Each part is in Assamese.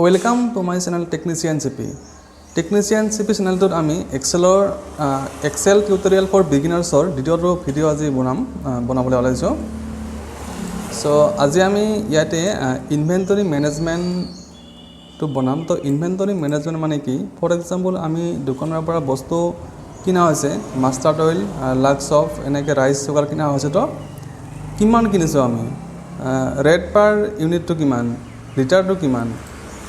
Welcome to my channel technician চিপি। টেকনিচিয়ান চিপি চেনেলটোত আমি এক্সেল টিউটৰিয়েল ফৰ বিগিনাৰ্ছৰ দ্বিতীয়টো ভিডিঅ' আজি বনাবলৈ ওলাইছোঁ। সো আজি আমি ইয়াতে ইনভেন্টৰী মেনেজমেণ্টটো বনাম। তো ইনভেন্টৰী মেনেজমেণ্ট মানে কি? ফৰ এক্সাম্পল আমি দোকানৰ পৰা বস্তু কিনা হৈছে, মাষ্টাৰ্ড অইল, লাক্স অফ, এনেকৈ ৰাইচ চুগাৰ কিনা হৈছে। তো কিমান কিনিছোঁ আমি, ৰেট পাৰ ইউনিটটো কিমান, লিটাৰটো কিমান,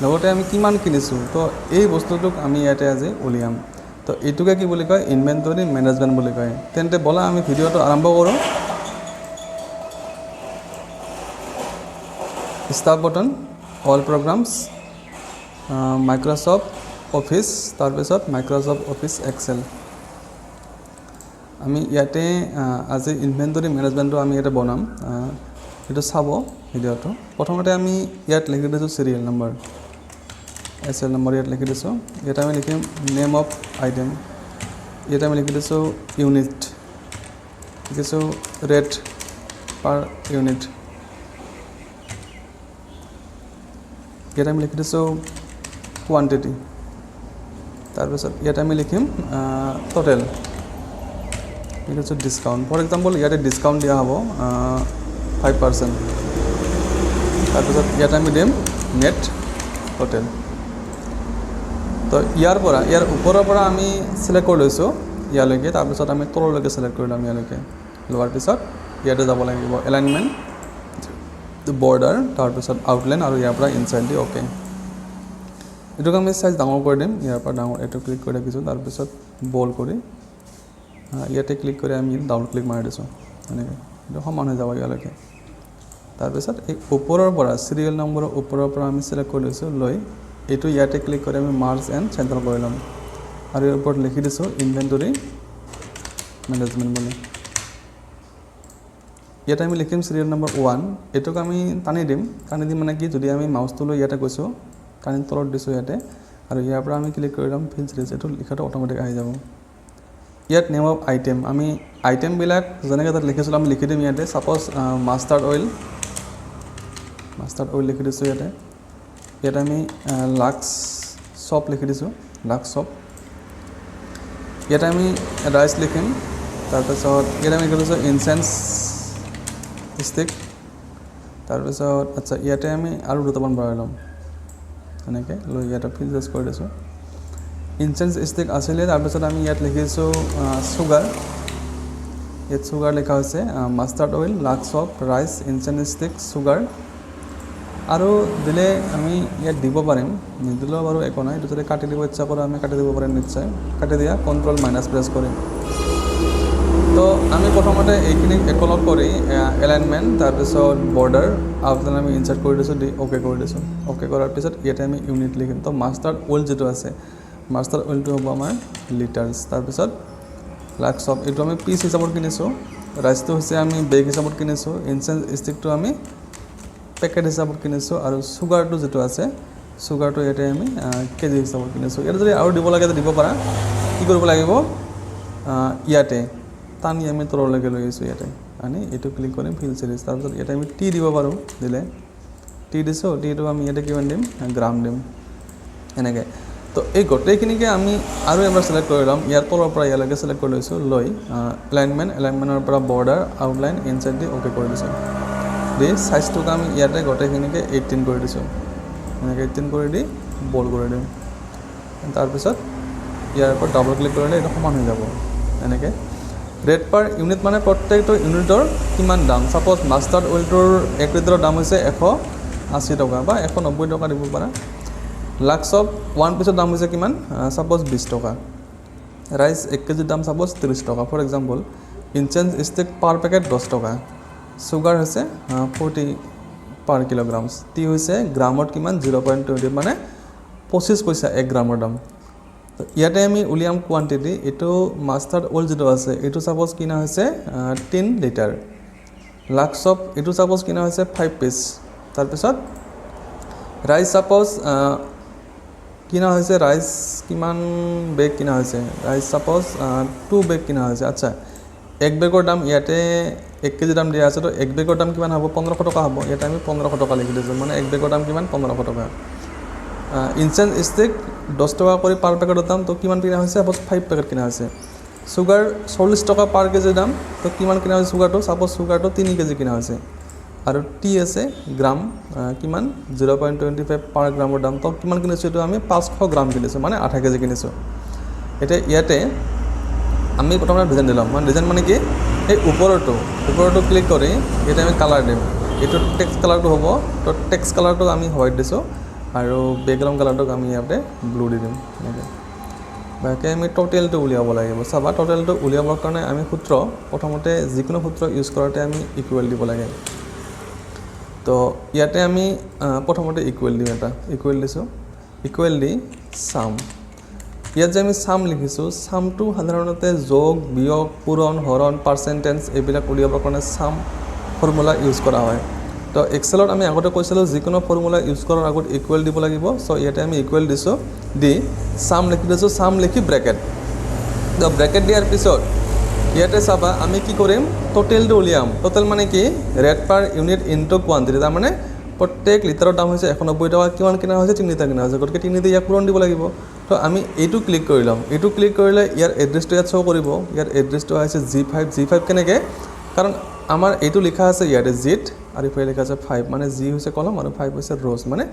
লগতে আমি কিমান কিনিছোঁ। তো এই বস্তুটোক আমি ইয়াতে আজি উলিয়াম। তো এইটোকে কি বুলি কয়? ইনভেন্টৰী মেনেজমেণ্ট বুলি কয়। তেন্তে ব'লা আমি ভিডিঅ'টো আৰম্ভ কৰোঁ। Start button, all প্ৰগ্ৰামছ, Microsoft office, তাৰপিছত মাইক্ৰ'ছফ্ট অফিচ এক্সেল। আমি ইয়াতে আজি ইনভেন্টৰী মেনেজমেণ্টটো আমি ইয়াতে বনাম। এইটো চাব ভিডিঅ'টো। প্ৰথমতে আমি ইয়াত লিখি দিছোঁ serial number, S L number ইয়াত লিখি দিছোঁ। ইয়াতে আমি লিখিম নেম অফ আইটেম, ইয়াতে আমি লিখি দিছোঁ ইউনিট, লিখিছোঁ ৰেট পাৰ ইউনিট, ইয়াতে আমি লিখি দিছোঁ কোৱান্টিটি, তাৰপিছত ইয়াতে আমি লিখিম টোটেল, লিখিছোঁ ডিছকাউণ্ট। ফৰ এক্সাম্পল ইয়াতে ডিছকাউণ্ট দিয়া হ'ব 5%। তাৰপিছত ইয়াতে আমি দিম নেট টোটেল। তো ইয়াৰ ওপৰৰ পৰা আমি ছিলেক্ট কৰি লৈছোঁ ইয়ালৈকে, তাৰপিছত আমি তললৈকে ছিলেক্ট কৰিলোঁ আমি ইয়ালৈকে। লোৱাৰ পিছত ইয়াতে যাব লাগিব এলাইনমেণ্ট, বৰ্ডাৰ, তাৰপিছত আউটলাইন, আৰু ইয়াৰ পৰা ইনচাইড দি অ'কে। এইটোক আমি চাইজ ডাঙৰ কৰি দিম, ইয়াৰ পৰা ডাঙৰ এইটো ক্লিক কৰি ৰাখিছোঁ। তাৰপিছত বল কৰি ইয়াতে ক্লিক কৰি আমি ডাউন ক্লিক মাৰি দিছোঁ, এনেকৈ এইটো সমান হৈ যাব ইয়ালৈকে। তাৰপিছত এই ওপৰৰ পৰা চিৰিয়েল নম্বৰৰ ওপৰৰ পৰা আমি ছিলেক্ট কৰি লৈছোঁ, লৈ এইটো ইয়াতে ক্লিক কৰি আমি মাৰ্জ এণ্ড চেণ্টাৰ কৰি ল'ম, আৰু ইয়াৰ ওপৰত লিখি দিছোঁ ইনভেন্টৰী মেনেজমেণ্ট বুলি। ইয়াতে আমি লিখিম চিৰিয়েল নম্বৰ 1। এইটোক আমি টানি দিম মানে কি, যদি আমি মাউচটো লৈ ইয়াতে গৈছোঁ, টানি তলত দিছোঁ ইয়াতে, আৰু ইয়াৰ পৰা আমি ক্লিক কৰি ল'ম ফিল চিৰিজ, এইটো লিখাটো অট'মেটিক আহি যাব। ইয়াত নেম অফ আইটেম, আমি আইটেমবিলাক যেনেকৈ তাত লিখিছিলোঁ আমি লিখি দিম ইয়াতে। ছাপ'জ মাষ্টাৰ্ড অইল লিখি দিছোঁ ইয়াতে। ইয়াতে আমি লাক্স চপ লিখি দিছোঁ, লাক্স চপ। ইয়াতে আমি ৰাইচ লিখিম, তাৰপিছত ইয়াতে আমি লিখি দিছোঁ ইনচেন্স ষ্টিক, তাৰপিছত আচ্ছা ইয়াতে আমি আৰু দুটামান ভৰাই ল'ম, এনেকৈ লৈ ইয়াতে ফিল জাষ্ট কৰি দিছোঁ। ইনচেন্স ষ্টিক আছিলে, তাৰপিছত আমি ইয়াত লিখিছোঁ চুগাৰ, ইয়াত চুগাৰ লিখা হৈছে। মাষ্টাৰ্ড অইল, লাক্স অফ, ৰাইচ, ইনচেন্স ষ্টিক, চুগাৰ। আৰু দিলে আমি ইয়াত দিব পাৰিম, নিদিলেও বাৰু একো নাই। এইটো যদি কাটি দিব ইচ্ছা কৰোঁ আমি কাটি দিব পাৰিম, নিশ্চয় কাটি দিয়া, কণ্ট্ৰল মাইনাছ প্ৰেছ কৰিম। তো আমি প্ৰথমতে এইখিনি একলগ কৰি এলাইনমেণ্ট, তাৰপিছত বৰ্ডাৰ, আউটলাইন আমি ইনচাৰ্ট কৰি দিছোঁ, দি অ'কে কৰি দিছোঁ। অ'কে কৰাৰ পিছত ইয়াতে আমি ইউনিট লিখিম। তো মাষ্টাৰ্ড অইল যিটো আছে, মাষ্টাৰ্ড অইলটো হ'ব আমাৰ লিটাৰ্ছ। তাৰপিছত লাক্স অফ, এইটো আমি পিচ হিচাপত কিনিছোঁ, ৰাইচটো হৈছে আমি বেগ হিচাপত কিনিছোঁ, ইনচেন্স ষ্টিকটো আমি পেকেট হিচাপত কিনিছোঁ, আৰু চুগাৰটো যিটো আছে, চুগাৰটো ইয়াতে আমি কেজি হিচাপত কিনিছোঁ। ইয়াতে যদি আৰু দিব লাগে দিব পাৰা। কি কৰিব লাগিব, ইয়াতে টানি আমি তললৈকে লৈ আহিছোঁ, ইয়াতে আনি এইটো ক্লিক কৰিম ফিল চিৰিজ। তাৰপিছত ইয়াতে আমি টি দিব পাৰোঁ, দিলে টি দিছোঁ, টিটো আমি ইয়াতে কিমান দিম, গ্ৰাম দিম, এনেকৈ। তো এই গোটেইখিনিকে আমি আৰু এবাৰ ছিলেক্ট কৰি ল'ম। ইয়াৰ তলৰ পৰা ইয়ালৈকে ছিলেক্ট কৰি লৈছোঁ, লৈ এলাইনমেণ্টৰ পৰা বৰ্ডাৰ, আউটলাইন, ইনচাইড দি অ'কে কৰি দিছোঁ। দি চাইজটোক আমি ইয়াতে গোটেইখিনিকে 18 কৰি দিছোঁ, এনেকৈ 18 কৰি দি বল কৰি দিওঁ। তাৰপিছত ইয়াৰ ওপৰত ডাবল ক্লিক কৰিলে এইটো সমান হৈ যাব, এনেকৈ। ৰেট পাৰ ইউনিট মানে প্ৰত্যেকটো ইউনিটৰ কিমান দাম। ছাপ'জ মাষ্টাৰ্ড অইলটোৰ 1 লিটাৰৰ দাম হৈছে 180 টকা বা 190 টকা দিব পাৰা। লাক্স অফ 1 পিচৰ দাম হৈছে কিমান, ছাপ'জ 20 টকা। ৰাইচ 1 কেজিৰ দাম ছাপ'জ 30 টকা for example. Incense stick per packet 10 টকা। চুগাৰ হৈছে 40 পাৰ কিলোগ্ৰামছ। টি হৈছে গ্ৰামত কিমান, 0.20, মানে 25 পইচা 1 গ্ৰামৰ দাম। তো ইয়াতে আমি উলিয়াম কোৱান্টিটি। এইটো মাষ্টাৰ্ড অইল যিটো আছে, এইটো ছাপ'জ কিনা হৈছে 10 লিটাৰ। লাক্স অফ এইটো ছাপ'জ কিনা হৈছে 5 পিচ। তাৰপিছত ৰাইচ ছাপ'জ কিনা হৈছে, ৰাইচ কিমান বেগ কিনা হৈছে, ৰাইচ ছাপ'জ 2 বেগ কিনা হৈছে। আচ্ছা, 1 বেগৰ দাম ইয়াতে 1 কেজি দাম দিয়া আছে, তো 1 বেগৰ দাম কিমান হ'ব, 1500 টকা হ'ব। ইয়াতে আমি 1500 টকা লিখি দিছোঁ, মানে 1 বেগৰ দাম কিমান, 1500 টকা। ইনচেন্স ষ্টিক 10 টকা কৰি পাৰ পেকেটৰ দাম তো কিমান কিনা হৈছে সাপোজ 5 পেকেট কিনা হৈছে সুগাৰ 40 টকা পাৰ কেজি দাম তো কিমান কিনা হৈছে সুগাৰটো সাপোজ সুগাৰটো 3 কেজি কিনা হৈছে আৰু টি আছে গ্ৰাম কিমান 0.25 পাৰ গ্ৰামৰ দাম তো কিমান কিনিছো এটো আমি 500 গ্ৰাম কিনিছো মানে 8 কেজি কিনিছো এটা ইয়াতে আমি প্ৰথমে ডিজাইন দিলাম মানে ডিজাইন মানে কি এই ওপৰটো ক্লিক কৰি এটা আমি কালাৰ দিম এটো টেক্সট কালাৰটো হ'ব তো টেক্সট কালাৰটো আমি হোৱাইট দিছো আৰু ব্যাকগ্ৰাউণ্ড কালাৰটো আমি ইয়াতে ব্লু দি দিম এনেকৈ বাকি আমি টোটেলটো উলিয়াব লাগিব চাবা টোটেলটো উলিয়াবৰ কাৰণে আমি সূত্ৰ প্ৰথমতে যিকোনো সূত্ৰ ইউজ কৰোঁতে আমি ইকুৱেল দিব লাগে তো ইয়াতে আমি প্ৰথমতে ইকুৱেল দিম এটা ইকুৱেল দিছো ইকুৱেল দি সাম ইয়াত যে আমি সাম লিখিছো সামটো সাধাৰণতে যোগ বিয়োগ পূৰণ হৰণ পাৰ্চেন্টেজ এইবিলাক উলিয়াবৰ কাৰণে সাম ফৰ্মুলা ইউজ কৰা হয় তো এক্সেলত আমি আগতে কৈছিলো যিকোনো ফৰ্মুলা ইউজ কৰাৰ আগত ইকুৱেল দিব লাগিব সো ইয়াতে আমি ইকুৱেল দিছো দি সাম লিখি দিছো সাম লিখি ব্ৰেকেট তো ব্ৰেকেট দিয়াৰ পিছত ইয়াতে চাবা আমি কি কৰিম টোটেলটো উলিয়াম টোটেল মানে কি ৰেট পাৰ ইউনিট ইনটু কোৱান্টিটি তাৰ মানে প্ৰত্যেক লিটাৰৰ দাম হৈছে 190 টকা কিমান কিনা হৈছে 3 লিটাৰ কিনা হৈছে গতিকে 3 দি ইয়াক পূৰণ দিব লাগিব তো আমি এইটো ক্লিক কৰি লম এইটো ক্লিক কৰিলে ইয়াৰ এড্ৰেছটো ইয়াত শ্ব' কৰিব ইয়াৰ এড্ৰেছটো আছে G5 কেনেকৈ কাৰণ আমাৰ এইটো লিখা আছে ইয়াতে জিত আৰু ইফালে লিখা আছে 5 মানে জি হৈছে কলম আৰু 5 হৈছে ৰ'জ মানে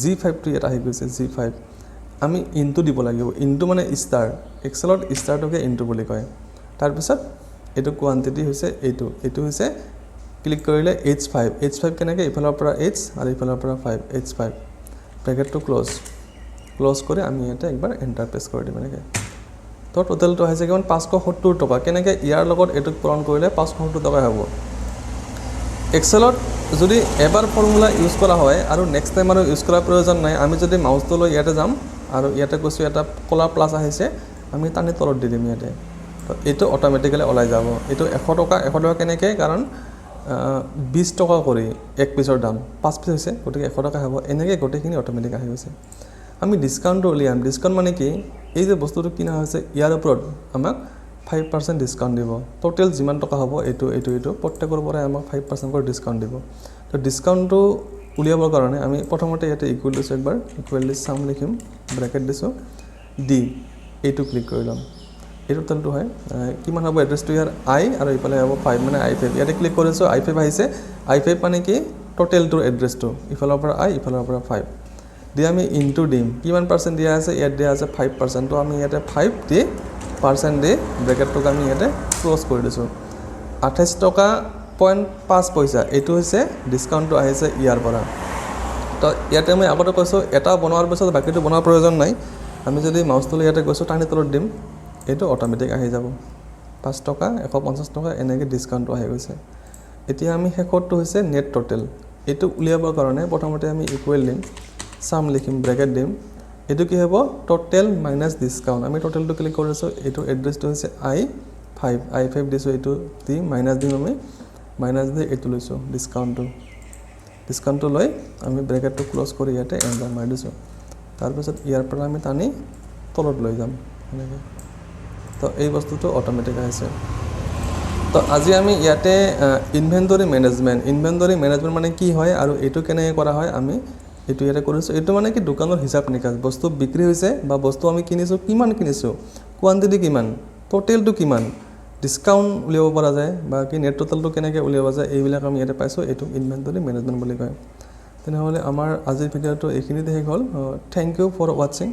G5 টো ইয়াত আহি গৈছে G5 আমি ইনটু দিব লাগিব ইনটু মানে ষ্টাৰ এক্সেলত ষ্টাৰটোকে ইনটু বুলি কয় তাৰ পিছত এইটো কোৱান্টিটি হৈছে এইটো হৈছে ক্লিক কৰিলে H5 কেনেকৈ ইফালৰ পৰা H আৰু ইফালৰ পৰা 5 H5 ব্ৰেকেটটো ক্লোজ কৰি আমি এটা একবাৰ এন্টাৰ প্ৰেছ কৰি দিম এনেকৈ তো টোটেলটো হৈছে কিমান 570 টকা কেনেকৈ ইয়াৰ লগত এটো পূৰণ কৰিলে 570 টকা হ'ব এক্সেলত যদি এবাৰ ফৰ্মুলা ইউজ কৰা হয় আৰু নেক্সট টাইম আৰু ইউজ কৰাৰ প্ৰয়োজন নাই আমি যদি মাউসটো লৈ ইয়াতে যাম আৰু ইয়াতে কৈছো এটা কলা প্লাস আহিছে আমি টানি তলত দি দিম ইয়াতে তো এটো অটোমেটিক্যালি ওলাই যাব এটো 100 টকা কেনেকৈ কাৰণ 20 টকা কৰি এক পিছৰ দাম 5 পিস হৈছে গতিকে 100 টকা হ'ব এনেকৈ গোটেইখিনি অটোমেটিক আহি গৈছে আমি ডিসকাউন্ট উলিয়াম ডিসকাউন্ট মানে কি এই যে বস্তুটো কিনা হৈছে ইয়াৰ ওপৰত আমাক 5% ডিসকাউন্ট দিব টোটাল যিমান টকা হ'ব এটো প্ৰত্যেকৰ পৰা আমাক 5% কৰি ডিসকাউন্ট দিব তো ডিসকাউন্টটো উলিয়াবৰ কাৰণে আমি প্ৰথমতে ইয়াতে ইকুৱেল দিছো একবাৰ ইকুৱেল দি সাম লিখিম ব্ৰেকেট দিছো ডি এইটো ক্লিক কৰি লম এই টোটালটো হয় কিমান হ'ব এড্ৰেছটো ইয়াৰ আই আৰু ইফালে হ'ব 5 মানে i5 ইয়াতে ক্লিক কৰিছো i5 আহিছে i5 মানে কি টোটালটোৰ এড্ৰেছটো ইফালৰ পৰা i ইফালৰ পৰা 5 দি আমি ইনটু দিম কিমান পাৰ্চেন্ট দিয়া আছে ইয়াত দিয়া আছে 5% তো আমি ইয়াতে 5 দি পাৰ্চেন্ট দি ব্ৰেকেটটো আমি ইয়াতে ক্লোজ কৰি দিছো 28 টকা 0.5 পইচা এইটো হৈছে ডিসকাউন্টটো আহিছে ইয়াৰ পৰা তো ইয়াতে মই আগতে কৈছো এটা বনোৱাৰ পিছত বাকিটো বনোৱাৰ প্ৰয়োজন নাই আমি যদি মাউসটো ইয়াতে গৈছো টানি তলত দিম এটো অটোমেটিক আহি যাব 5 টকা 150 টকা এনেকৈ ডিসকাউন্টটো আহি গৈছে এতিয়া আমি শেষৰটো হৈছে নেট টোটেল এটো উলিয়াবৰ কাৰণে প্ৰথমতে আমি ইকুৱেল দিম সাম লিখিম ব্ৰেকেট দিম এটো কি হ'ব টোটেল মাইনাস ডিসকাউন্ট আমি টোটেলটো ক্লিক কৰিছো এটো এড্ৰেছটো হৈছে i5 দিছো এটো দি মাইনাস দিম আমি মাইনাস দি এটো লৈছো ডিসকাউন্টটো লৈ আমি ব্ৰেকেটটো ক্লোজ কৰি ইয়াতে এন্টাৰ মাৰি দিছো তাৰ পিছত ইয়াৰ পৰা আমি টানি তলত লৈ যাম এনেকৈ তো এই বস্তুটো অটোমেটিক আছে তো আজি আমি ইয়াতে ইনভেন্টৰী মেনেজমেন্ট মানে কি হয় আৰু এটো কেনেকৈ কৰা হয় আমি এটো ইয়াতে কৰিছো এটো মানে কি দোকানৰ হিচাপ নিকাচ বস্তু বিক্ৰী হৈছে বা বস্তু আমি কিনিছো কিমান কিনিছো কোৱান্টিটি কিমান টোটেলটো কিমান ডিসকাউন্ট উলিয়াব পৰা যায় বা কি নেট টোটেলটো কেনেকৈ উলিয়াব যায় এইবিলাক আমি ইয়াতে পাইছো এটো ইনভেন্টৰী মেনেজমেন্ট বুলি কয় তেনেহলে আমাৰ আজিৰ ভিডিওটো এইখিনিতে শেষ হ'ল থ্যাংক ইউ ফৰ ওয়াচিং